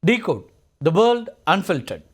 Decode the world unfiltered.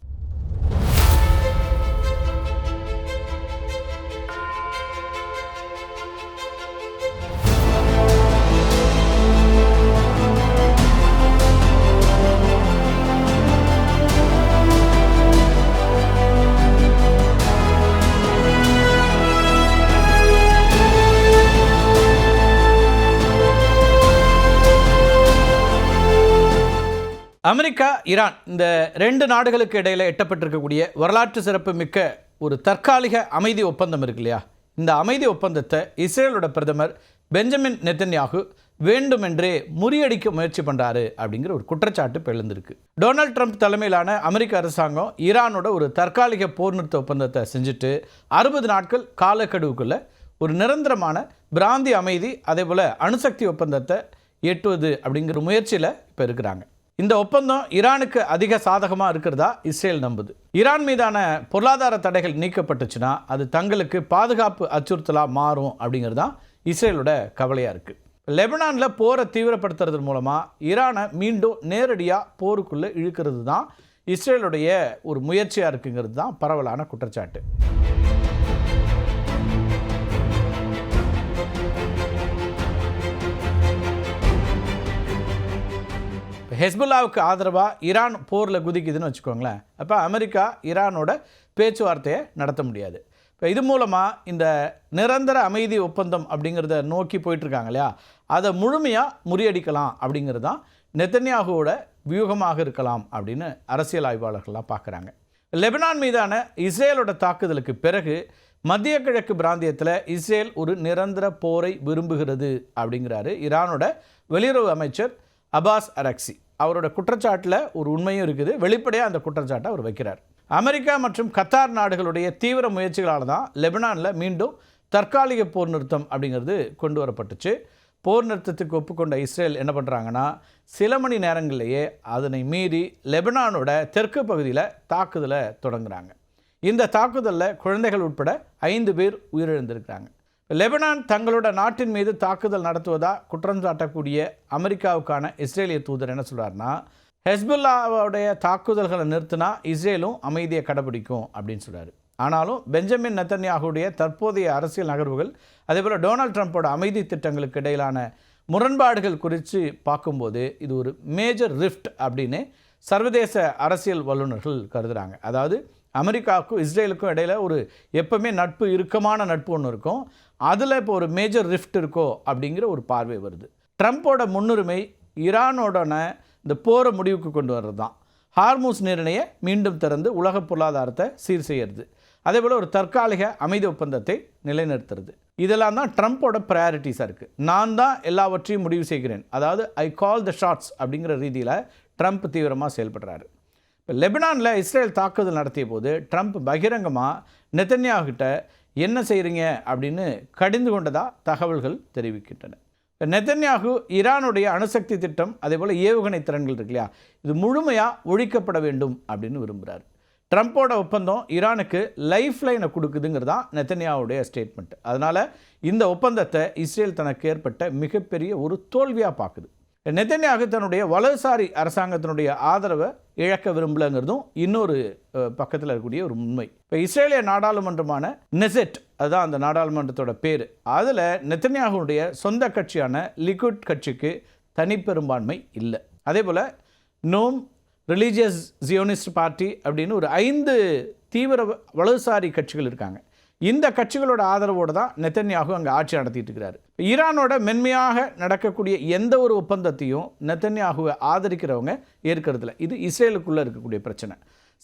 America Iran இந்த ரெண்டு நாடுகளுக்கு இடையில் எட்டப்பட்டிருக்கக்கூடிய வரலாற்று சிறப்பு மிக்க ஒரு தற்காலிக அமைதி ஒப்பந்தம் இருக்கு இல்லையா? இந்த அமைதி ஒப்பந்தத்தை இஸ்ரேலோட பிரதமர் பெஞ்சமின் நெத்தன்யாகு வேண்டுமென்றே முறியடிக்க முயற்சி பண்ணுறாரு அப்படிங்கிற ஒரு குற்றச்சாட்டு எழுந்திருக்கு. டொனால்ட் ட்ரம்ப் தலைமையிலான அமெரிக்க அரசாங்கம் ஈரானோட ஒரு தற்காலிக போர் நிறுத்த ஒப்பந்தத்தை செஞ்சுட்டு 60 நாட்கள் காலக்கெடுவுக்குள்ள ஒரு நிரந்தரமான பிராந்திய அமைதி அதே போல் அணுசக்தி ஒப்பந்தத்தை எட்டுவது அப்படிங்கிற முயற்சியில் இப்போ இருக்கிறாங்க. இந்த ஒப்பந்தம் ஈரானுக்கு அதிக சாதகமாக இருக்கிறதா இஸ்ரேல் நம்புது. ஈரான் மீதான பொருளாதார தடைகள் நீக்கப்பட்டுச்சுன்னா அது தங்களுக்கு பாதுகாப்பு அச்சுறுத்தலாக மாறும் அப்படிங்கிறது தான் இஸ்ரேலோட கவலையாக இருக்குது. லெபனானில் போரை தீவிரப்படுத்துறது மூலமாக ஈரானை மீண்டும் நேரடியாக போருக்குள்ளே இழுக்கிறது தான் இஸ்ரேலுடைய ஒரு முயற்சியாக இருக்குங்கிறது தான் பரவலான குற்றச்சாட்டு. ஹெஸ்புல்லாவுக்கு ஆதரவாக ஈரான் போரில் குதிக்குதுன்னு வச்சுக்கோங்களேன். அப்போ அமெரிக்கா ஈரானோட பேச்சுவார்த்தையை நடத்த முடியாது. இப்போ இது மூலமாக இந்த நிரந்தர அமைதி ஒப்பந்தம் அப்படிங்கிறத நோக்கி போயிட்டுருக்காங்க இல்லையா, அதை முழுமையாக முறியடிக்கலாம் அப்படிங்கிறது தான் நெத்தன்யாகுவோட வியூகமாக இருக்கலாம் அப்படின்னு அரசியல் ஆய்வாளர்கள்லாம் பார்க்குறாங்க. லெபனான் மீதான இஸ்ரேலோட தாக்குதலுக்கு பிறகு மத்திய கிழக்கு பிராந்தியத்தில் இஸ்ரேல் ஒரு நிரந்தர போரை விரும்புகிறது அப்படிங்கிறாரு ஈரானோட வெளியுறவு அமைச்சர் அப்பாஸ் அரக்சி. அவரோட குற்றச்சாட்டில் ஒரு உண்மையும் இருக்குது. வெளிப்படையாக அந்த குற்றச்சாட்டை அவர் வைக்கிறார். அமெரிக்கா மற்றும் கத்தார் நாடுகளுடைய தீவிர முயற்சிகளால் தான் லெபனானில் மீண்டும் தற்காலிக போர் நிறுத்தம் அப்படிங்கிறது கொண்டு வரப்பட்டுச்சு. போர் நிறுத்தத்துக்கு ஒப்புக்கொண்ட இஸ்ரேல் என்ன பண்ணுறாங்கன்னா சில மணி நேரங்களிலேயே அதனை மீறி லெபனானோட தெற்கு பகுதியில் தாக்குதலை தொடங்குறாங்க. இந்த தாக்குதலில் குழந்தைகள் உட்பட 5 பேர் உயிரிழந்திருக்கிறாங்க. லெபனான் தங்களோட நாட்டின் மீது தாக்குதல் நடத்துவதாக குற்றம் சாட்டக்கூடிய அமெரிக்காவுக்கான இஸ்ரேலிய தூதர் என்ன சொல்கிறாருன்னா, ஹெஸ்புல்லாவுடைய தாக்குதல்களை நிறுத்தினா இஸ்ரேலும் அமைதியை கடைபிடிக்கும் அப்படின்னு சொல்கிறாரு. ஆனாலும் பெஞ்சமின் நெத்தன்யாகுடைய தற்போதைய அரசியல் நகர்வுகள் அதேபோல் டொனால்ட் ட்ரம்ப்போட அமைதி திட்டங்களுக்கு இடையிலான முரண்பாடுகள் குறித்து பார்க்கும்போது இது ஒரு மேஜர் ரிஃப்ட் அப்படின்னு சர்வதேச அரசியல் வல்லுநர்கள் கருதுகிறாங்க. அதாவது அமெரிக்காவுக்கும் இஸ்ரேலுக்கும் இடையில் ஒரு எப்பவுமே நட்பு இறுக்கமான நட்பு ஒன்று இருக்கும், அதில் இப்போ ஒரு மேஜர் ரிஃப்ட் இருக்கோ அப்படிங்கிற ஒரு பார்வை வருது. ட்ரம்ப்போட முன்னுரிமை ஈரானோடன இந்த போரை முடிவுக்கு கொண்டு வர்றது தான். ஹார்மூஸ் நீரிணையை மீண்டும் திறந்து உலக பொருளாதாரத்தை சீர் செய்கிறது. அதே போல் ஒரு தற்காலிக அமைதி ஒப்பந்தத்தை நிலைநிறுத்துறது. இதெல்லாம் தான் ட்ரம்ப்போட ப்ரையாரிட்டிஸாக இருக்குது. நான் தான் எல்லாவற்றையும் முடிவு செய்கிறேன், அதாவது ஐ கால் த ஷாட்ஸ் அப்படிங்கிற ரீதியில் ட்ரம்ப் தீவிரமாக செயல்படுறாரு. இப்போ லெபனானில் இஸ்ரேல் தாக்குதல் நடத்திய போது ட்ரம்ப் பகிரங்கமாக நெத்தன்யாகுகிட்ட என்ன செய்கிறீங்க அப்படின்னு கடிந்து கொண்டதாக தகவல்கள் தெரிவிக்கின்றன. இப்போ நெத்தன்யாகு ஈரானுடைய அணுசக்தி திட்டம் அதே போல் ஏவுகணை திறன்கள் இருக்கு இல்லையா, இது முழுமையாக ஒழிக்கப்பட வேண்டும் அப்படின்னு விரும்புகிறார். ட்ரம்ப்போட ஒப்பந்தம் ஈரானுக்கு லைஃப் லைனை கொடுக்குதுங்கிறதா நெத்தன்யாவுடைய ஸ்டேட்மெண்ட். அதனால் இந்த ஒப்பந்தத்தை இஸ்ரேல் தனக்கு ஏற்பட்ட மிகப்பெரிய ஒரு தோல்வியாக பார்க்குது. நெத்தன்யாகு தன்னுடைய வலதுசாரி அரசாங்கத்தினுடைய ஆதரவை இழக்க விரும்பலைங்கிறதும் இன்னொரு பக்கத்தில் இருக்கக்கூடிய ஒரு உண்மை. இப்போ இஸ்ரேலிய நாடாளுமன்றமான நெசெட், அதுதான் அந்த நாடாளுமன்றத்தோட பேர், அதில் நெத்தன்யாகுடைய சொந்த கட்சியான லிக்குட் கட்சிக்கு தனிப்பெரும்பான்மை இல்லை. அதே போல் நோம் ரிலீஜியஸ் ஜியோனிஸ்ட் பார்ட்டி அப்படின்னு ஒரு 5 தீவிர வலதுசாரி கட்சிகள் இருக்காங்க. இந்த கட்சிகளோட ஆதரவோடு தான் நெத்தன்யாகு அங்கே ஆட்சி நடத்திட்டு இருக்கிறாரு. ஈரானோட மென்மையாக நடக்கக்கூடிய எந்த ஒரு ஒப்பந்தத்தையும் நெத்தன்யாகுவை ஆதரிக்கிறவங்க ஏற்கிறதுல. இது இஸ்ரேலுக்குள்ளே இருக்கக்கூடிய பிரச்சனை.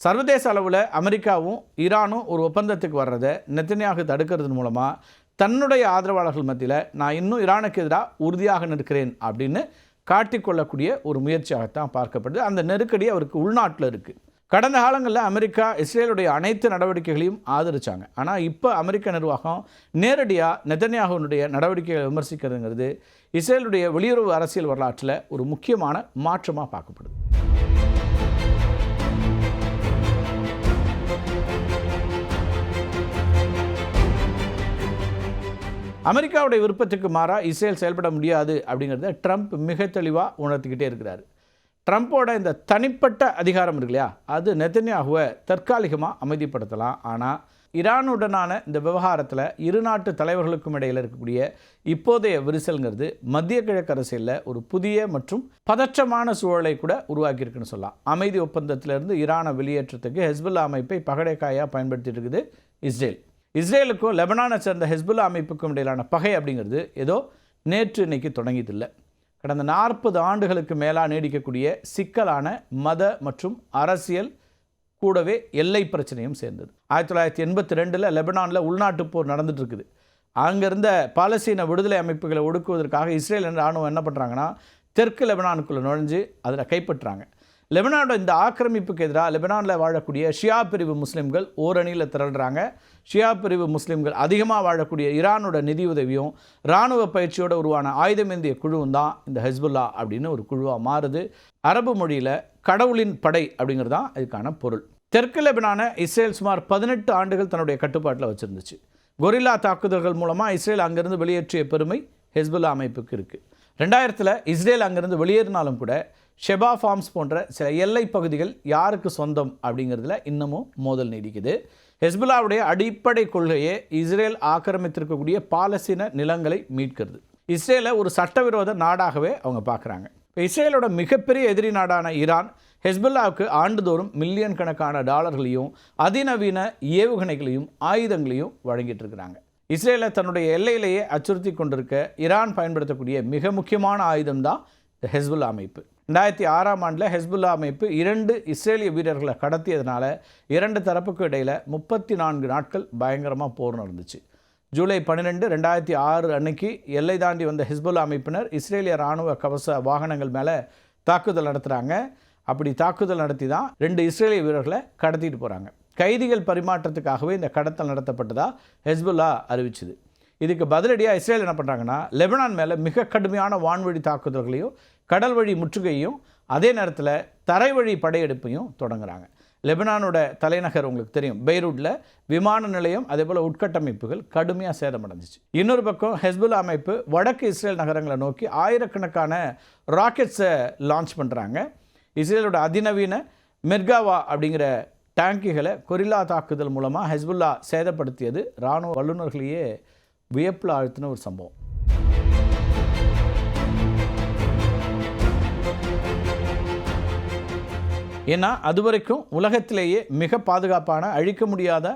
சர்வதேச அளவில் அமெரிக்காவும் ஈரானும் ஒரு ஒப்பந்தத்துக்கு வர்றதை நெத்தன்யாகு தடுக்கிறது மூலமாக தன்னுடைய ஆதரவாளர்கள் மத்தியில் நான் இன்னும் ஈரானுக்கு எதிராக உறுதியாக நிற்கிறேன் அப்படின்னு காட்டிக்கொள்ளக்கூடிய ஒரு முயற்சியாகத்தான் பார்க்கப்படுது. அந்த நெருக்கடி அவருக்கு உள்நாட்டில் இருக்குது. கடந்த காலங்களில் அமெரிக்கா இஸ்ரேலுடைய அனைத்து நடவடிக்கைகளையும் ஆதரித்தாங்க. ஆனால் இப்போ அமெரிக்க நிர்வாகம் நேரடியாக நெத்தன்யாகுனுடைய நடவடிக்கைகளை விமர்சிக்கிறதுங்கிறது இஸ்ரேலுடைய வெளியுறவு அரசியல் வரலாற்றில் ஒரு முக்கியமான மாற்றமாக பார்க்கப்படுது. அமெரிக்காவுடைய விருப்பத்துக்கு மாறாக இஸ்ரேல் செயல்பட முடியாது அப்படிங்கிறத ட்ரம்ப் மிக தெளிவாக உணர்த்திக்கிட்டே இருக்கிறார். ட்ரம்ப்போட இந்த தனிப்பட்ட அதிகாரம் இருக்கு இல்லையா, அது நெதன்யாகுவை தற்காலிகமாக அமைதிப்படுத்தலாம். ஆனால் ஈரானுடனான இந்த விவகாரத்தில் இரு நாட்டு தலைவர்களுக்கும் இடையில் இருக்கக்கூடிய இப்போதைய விரிசல்ங்கிறது மத்திய கிழக்கு அரசியலில் ஒரு புதிய மற்றும் பதற்றமான சூழலை கூட உருவாக்கியிருக்குன்னு சொல்லலாம். அமைதி ஒப்பந்தத்திலிருந்து ஈரானை வெளியேற்றத்துக்கு ஹெஸ்புல்லா அமைப்பை பகடைக்காயாக பயன்படுத்திட்டு இருக்குது இஸ்ரேல். இஸ்ரேலுக்கும் லெபனானை சேர்ந்த ஹெஸ்புல்லா அமைப்புக்கும் இடையிலான பகை அப்படிங்கிறது ஏதோ நேற்று இன்னைக்கு தொடங்கியதில்லை. கடந்த 40 ஆண்டுகளுக்கு மேலாக நீடிக்கக்கூடிய சிக்கலான மத மற்றும் அரசியல் கூடவே எல்லை பிரச்சனையும் சேர்ந்தது. 1982 லெபனானில் உள்நாட்டு போர் நடந்துட்டு இருக்குது. அங்கிருந்த பாலஸ்தீன விடுதலை அமைப்புகளை ஒடுக்குவதற்காக இஸ்ரேல் இராணுவம் என்ன பண்ணுறாங்கன்னா, தெற்கு லெபனானுக்குள்ளே நுழைஞ்சு அதில் கைப்பற்றாங்க. லெபனானோட இந்த ஆக்கிரமிப்புக்கு எதிராக லெபனானில் வாழக்கூடிய ஷியா பிரிவு முஸ்லீம்கள் ஓரணியில் திரள்றாங்க. ஷியா பிரிவு முஸ்லீம்கள் அதிகமாக வாழக்கூடிய ஈரானோட நிதியுதவியும் இராணுவ பயிற்சியோடு உருவான ஆயுதமேந்திய குழுவும் தான் இந்த ஹெஸ்புல்லா அப்படின்னு ஒரு குழுவாக மாறுது. அரபு மொழியில் கடவுளின் படை அப்படிங்கிறது தான் இதுக்கான பொருள். தெற்கு லெபனானை இஸ்ரேல் சுமார் 18 ஆண்டுகள் தன்னுடைய கட்டுப்பாட்டில் வச்சுருந்துச்சு. கொரில்லா தாக்குதல்கள் மூலமாக இஸ்ரேல் அங்கிருந்து வெளியேற்றிய பெருமை ஹெஸ்புல்லா அமைப்புக்கு இருக்குது. 2000 இஸ்ரேல் அங்கிருந்து வெளியேறினாலும் கூட ஷெபா ஃபார்ம்ஸ் போன்ற சில எல்லை பகுதிகள் யாருக்கு சொந்தம் அப்படிங்கிறதுல இன்னமும் மோதல் நீடிக்குது. ஹெஸ்புல்லாவுடைய அடிப்படை கொள்கையே இஸ்ரேல் ஆக்கிரமித்திருக்கக்கூடிய பாலஸ்தீன நிலங்களை மீட்கிறது. இஸ்ரேலை ஒரு சட்டவிரோத நாடாகவே அவங்க பார்க்குறாங்க. இப்போ இஸ்ரேலோட மிகப்பெரிய எதிரி நாடான ஈரான் ஹெஸ்புல்லாவுக்கு ஆண்டுதோறும் மில்லியன் கணக்கான டாலர்களையும் அதிநவீன ஏவுகணைகளையும் ஆயுதங்களையும் வழங்கிட்டு இருக்கிறாங்க. இஸ்ரேலை தன்னுடைய எல்லையிலேயே அச்சுறுத்தி கொண்டிருக்க ஈரான் பயன்படுத்தக்கூடிய மிக முக்கியமான ஆயுதம் தான் இந்த ஹெஸ்புல்லா அமைப்பு. 2006ஆம் ஆண்டில் ஹெஸ்புல்லா அமைப்பு 2 இஸ்ரேலிய வீரர்களை கடத்தியதுனால 2 தரப்புக்கு இடையில் 34 நாட்கள் பயங்கரமாக போர் நடந்துச்சு. ஜூலை 12, 2006 அன்னைக்கு எல்லை தாண்டி வந்த ஹெஸ்புல்லா அமைப்பினர் இஸ்ரேலிய இராணுவ கவச வாகனங்கள் மேலே தாக்குதல் நடத்துகிறாங்க. அப்படி தாக்குதல் நடத்தி தான் 2 இஸ்ரேலிய வீரர்களை கடத்திட்டு போகிறாங்க. கைதிகள் பரிமாற்றத்துக்காகவே இந்த கடத்தல் நடத்தப்பட்டதா ஹெஸ்புல்லா அறிவிச்சுது. இதுக்கு பதிலடியாக இஸ்ரேல் என்ன பண்ணுறாங்கன்னா, லெபனான் மேலே மிக கடுமையான வான்வழி தாக்குதல்களையும் கடல் வழி முற்றுகையும் அதே நேரத்தில் தரைவழி படையெடுப்பையும் தொடங்குறாங்க. லெபனானோட தலைநகர் உங்களுக்கு தெரியும், பெய்ரூட்டில் விமான நிலையம் அதே போல் உட்கட்டமைப்புகள் கடுமையாக சேதமடைஞ்சிச்சு. இன்னொரு பக்கம் ஹெஸ்புல்லா அமைப்பு வடக்கு இஸ்ரேல் நகரங்களை நோக்கி ஆயிரக்கணக்கான ராக்கெட்ஸை லான்ச் பண்ணுறாங்க. இஸ்ரேலோட அதிநவீன மெர்காவா அப்படிங்கிற டேங்கிகளை கொரில்லா தாக்குதல் மூலமாக ஹெஸ்புல்லா சேதப்படுத்தியது இராணுவ வல்லுநர்களையே வியப்பில் ஆழ்த்தின ஒரு சம்பவம். ஏன்னா அதுவரைக்கும் உலகத்திலேயே மிக பாதுகாப்பான அழிக்க முடியாத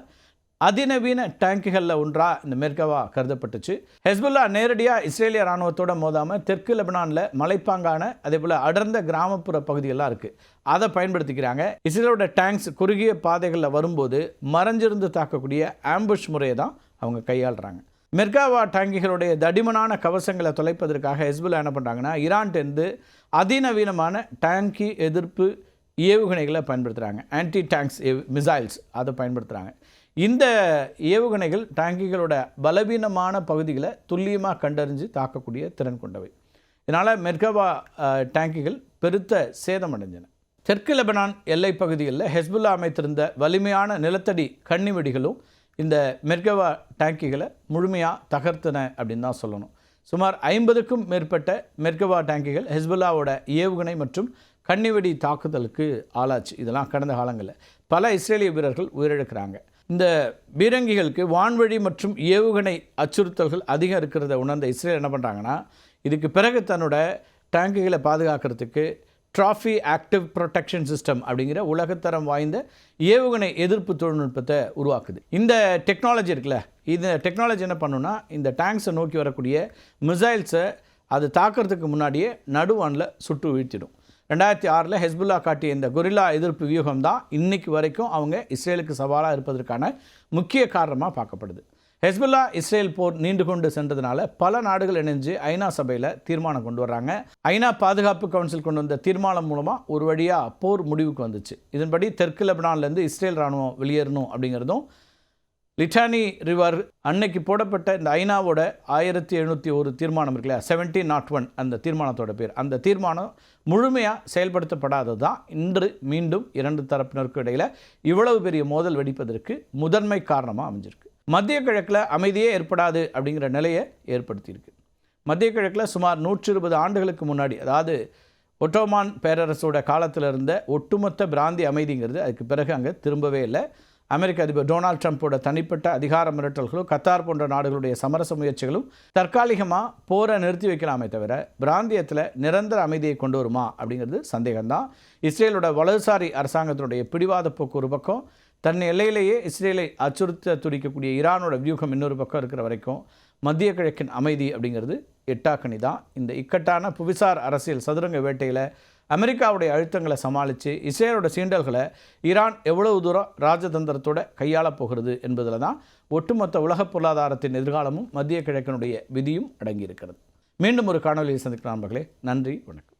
அதிநவீன டேங்குகளில் ஒன்றாக இந்த மெர்காவா கருதப்பட்டுச்சு. ஹெஸ்புல்லா நேரடியாக இஸ்ரேலிய இராணுவத்தோட மோதாமல் தெற்கு லெபனானில் மலைப்பாங்கான அதே போல் அடர்ந்த கிராமப்புற பகுதிகள்லாம் இருக்குது, அதை பயன்படுத்திக்கிறாங்க. இஸ்ரேலோட டேங்க்ஸ் குறுகிய பாதைகளில் வரும்போது மறைஞ்சிருந்து தாக்கக்கூடிய ஆம்புஷ் முறையை தான் அவங்க கையாளுறாங்க. மெர்காவா டேங்கிகளுடைய தடிமனான கவசங்களை தொலைப்பதற்காக ஹெஸ்புல்லா என்ன பண்ணுறாங்கன்னா, ஈரான்டேருந்து அதிநவீனமான டேங்கி எதிர்ப்பு ஏவுகணைகளை பயன்படுத்துகிறாங்க. ஆன்டி டேங்க்ஸ் மிசைல்ஸ் அதை பயன்படுத்துகிறாங்க. இந்த ஏவுகணைகள் டேங்கிகளோட பலவீனமான பகுதிகளை துல்லியமாக கண்டறிஞ்சு தாக்கக்கூடிய திறன் கொண்டவை. இதனால் மெர்காவா டேங்கிகள் பெருத்த சேதமடைஞ்சன. தெற்கு லெபனான் எல்லை பகுதிகளில் ஹெஸ்புல்லா அமைத்திருந்த வலிமையான நிலத்தடி கன்னிவெடிகளும் இந்த மெர்காவா டேங்கிகளை முழுமையாக தகர்த்தன அப்படின்னு தான் சொல்லணும். சுமார் 50க்கும் மேற்பட்ட மெர்காவா டேங்கிகள் ஹெஸ்புல்லாவோட ஏவுகணை மற்றும் கன்னிவெடி தாக்குதலுக்கு ஆளாச்சு. இதெல்லாம் கடந்த காலங்களில் பல இஸ்ரேலிய வீரர்கள் உயிரிழக்கிறாங்க. இந்த பீரங்கிகளுக்கு வான்வழி மற்றும் ஏவுகணை அச்சுறுத்தல்கள் அதிகம் இருக்கிறத உணர்ந்த இஸ்ரேல் என்ன பண்ணுறாங்கன்னா, இதுக்கு பிறகு தன்னோட டேங்குகளை பாதுகாக்கிறதுக்கு ட்ராஃபி ஆக்டிவ் ப்ரொடெக்ஷன் சிஸ்டம் அப்படிங்கிற உலகத்தரம் வாய்ந்த ஏவுகணை எதிர்ப்பு தொழில்நுட்பத்தை உருவாக்குது. இந்த டெக்னாலஜி இருக்குல்ல, இந்த டெக்னாலஜி என்ன பண்ணுன்னா, இந்த டேங்க்ஸை நோக்கி வரக்கூடிய மிசைல்ஸை அது தாக்கிறதுக்கு முன்னாடியே நடுவானில் சுட்டு வீழ்த்திடும். 2006 ஹெஸ்புல்லா காட்டிய இந்த கொரில்லா எதிர்ப்பு வியூகம் தான் இன்னைக்கு வரைக்கும் அவங்க இஸ்ரேலுக்கு சவாலாக இருப்பதற்கான முக்கிய காரணமாக பார்க்கப்படுது. ஹெஸ்புல்லா இஸ்ரேல் போர் நீண்டு கொண்டு சென்றதுனால பல நாடுகள் இணைஞ்சு ஐநா சபையில் தீர்மானம் கொண்டு வர்றாங்க. ஐநா பாதுகாப்பு கவுன்சில் கொண்டு வந்த தீர்மானம் மூலமாக ஒரு வழியாக போர் முடிவுக்கு வந்துச்சு. இதன்படி தெற்கு லெபனான்லேருந்து இஸ்ரேல் இராணுவம் வெளியேறணும் அப்படிங்கிறதும், லிட்டானி ரிவர் அன்னைக்கு போடப்பட்ட இந்த ஐநாவோட 1701 தீர்மானம் இருக்குல்ல, 1701 அந்த தீர்மானத்தோட பேர், அந்த தீர்மானம் முழுமையாக செயல்படுத்தப்படாதது தான் இன்று மீண்டும் 2 தரப்பினருக்கு இடையில் இவ்வளவு பெரிய மோதல் வெடிப்பதற்கு முதன்மை காரணமாக அமைஞ்சிருக்கு. மத்திய கிழக்கில் அமைதியே ஏற்படாது அப்படிங்கிற நிலையை ஏற்படுத்தியிருக்கு. மத்திய கிழக்கில் சுமார் 120 ஆண்டுகளுக்கு முன்னாடி, அதாவது ஒட்டோமான் பேரரசோட காலத்தில் இருந்த ஒட்டுமொத்த பிராந்திய அமைதிங்கிறது அதுக்கு பிறகு அங்கே திரும்பவே இல்லை. அமெரிக்க அதிபர் டொனால்ட் ட்ரம்ப்போட தனிப்பட்ட அதிகார மிரட்டல்களும் கத்தார் போன்ற நாடுகளுடைய சமரச முயற்சிகளும் தற்காலிகமாக போரை நிறுத்தி வைக்கலாமே தவிர பிராந்தியத்தில் நிரந்தர அமைதியை கொண்டு வருமா அப்படிங்கிறது சந்தேகம்தான். இஸ்ரேலோட வலதுசாரி அரசாங்கத்தினுடைய பிடிவாத போக்கு ஒரு பக்கம், தன் எல்லையிலேயே இஸ்ரேலை அச்சுறுத்த துடிக்கக்கூடிய ஈரானோட வியூகம் இன்னொரு பக்கம் இருக்கிற வரைக்கும் மத்திய கிழக்கின் அமைதி அப்படிங்கிறது எட்டாக்கணி தான். இந்த இக்கட்டான புவிசார் அரசியல் சதுரங்க வேட்டையில் அமெரிக்காவுடைய அழுத்தங்களை சமாளித்து இஸ்ரேலோட சீண்டல்களை ஈரான் எவ்வளவு தூரம் ராஜதந்திரத்தோட கையாளப் போகிறது என்பதில் தான் ஒட்டுமொத்த உலக பொருளாதாரத்தின் எதிர்காலமும் மத்திய கிழக்கினுடைய விதியும் அடங்கியிருக்கிறது. மீண்டும் ஒரு காணொலியை சந்திக்கலாம் நண்பர்களே. நன்றி, வணக்கம்.